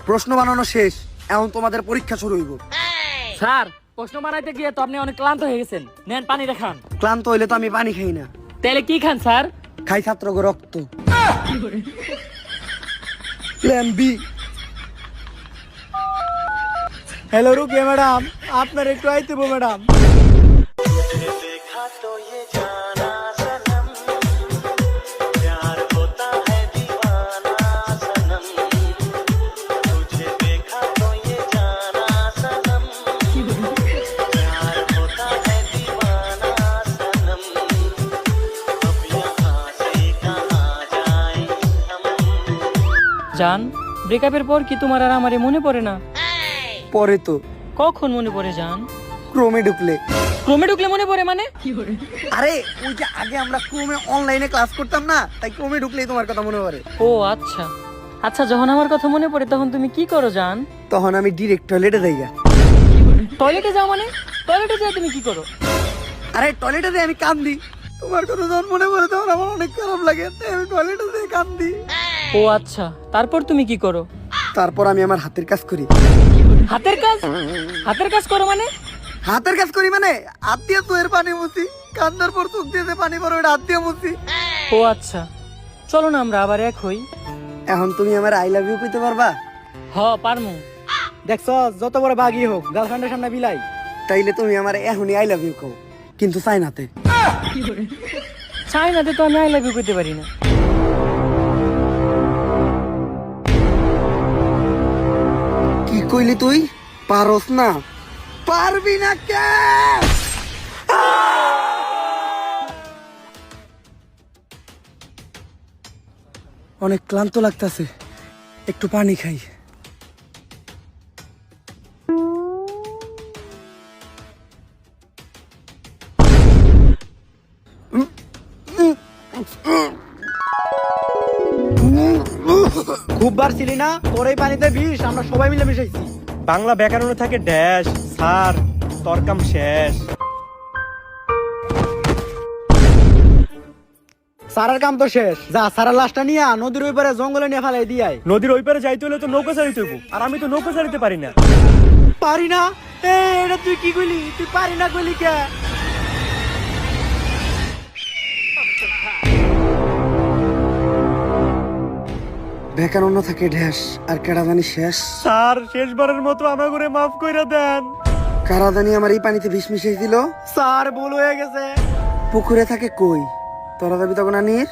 প্রশ্ন বানানো শেষ, এখন তোমাদের পরীক্ষা শুরু হইব। স্যার, প্রশ্ন বানাইতে গিয়ে তো আপনি অনেক ক্লান্ত হয়ে গেছেন, নেন পানি দেখান। ক্লান্ত হইলে তো আমি পানি খাই না, তাহলে কি খান স্যার? খাই ছাত্রকে রক্ত। Plan B. Hello Rukiya madam, আপনার একটু আইতে ম্যাডাম। জান, ব্রেকআপের পর কি তোমার আর আমারে মনে পড়ে না? পরে তো কখন মনে পড়ে জান? ক্রোমে ঢুকলে। ক্রমে ঢুকলে মনে পড়ে মানে? আরে ওই যে আগে আমরা ক্রোমে অনলাইনে ক্লাস করতাম না, তাই ক্রোমে ঢুকলেই তোমার কথা মনে পড়ে। ও আচ্ছা আচ্ছা, যখন আমার কথা মনে পড়ে তখন তুমি কি করো জান? তখন আমি ডিরেক্ট টয়লেটে যাই গা। টয়লেটে যাও মানে? টয়লেটে যাও তুমি কি করো? আরে টয়লেটে যাই আমি কান্দি। তোমার কথা যখন মনে পড়ে তখন আমার অনেক খারাপ লাগে, তাই আমি টয়লেটে যাই কান্দি। ও আচ্ছা, তারপর তুমি কি করো? তারপর আমি আমার হাতের কাজ করি। হাতের কাজ? হাতের কাজ করো মানে? হাতের কাজ করি মানে হাত দিয়ে চোখের পানি মুছি, কান্দার পর চোখ দিয়ে যে পানি পড়ে ওটা হাত দিয়ে মুছি। ও আচ্ছা, চলো না আমরা আবার এক হই। এখন তুমি আমার আই লাভ ইউ কইতে পারবা? হ পারমু। দেখছ, যত বড় বাগি হোক গার্লফ্রেন্ডের সামনে বিলাই। তাইলে তুমি আমার এখনই আই লাভ ইউ কও, কিন্তু চাইনাতে। চাইনাতে তো আমি আই লাভ ইউ করতে পারি না। কি কইলি তুই? পারস না? পারবি না কে? অনেক ক্লান্ত লাগতাছে, একটু পানি খাই। খুব বার ছিলি না, তোর এই পানিতে বিষ, আমরা সবাই মিলে মিশাইছি। বাংলা ব্যাকরণে থাকে ড্যাশ, স্যার তরকাম শেষ। সারার কাম তো শেষ, যা সারার লাশটা নিয়ে নদীর ওই পারে জঙ্গলে নিয়ে ফেলাই দিয়াই। নদীর ওই পারে যাইতে হলে তো নৌকা চালিতে হইব, আর আমি তো নৌকা চালিতে পারি না। পারি না? এটা তুই কি কইলি? তুই পারি না কইলি কে? ব্যাকরণ থাকে ঢ্যাস, আর কেডাদানি শেষ। স্যার শেষবারের মতো আমার করে মাফ কইরা দেন। কারাদানি আমার এই পানিতে বিষ মিশাই দিল। স্যার ভুল হয়ে গেছে। পুকুরে থাকে কই, তোরা যাবি তখন আনির।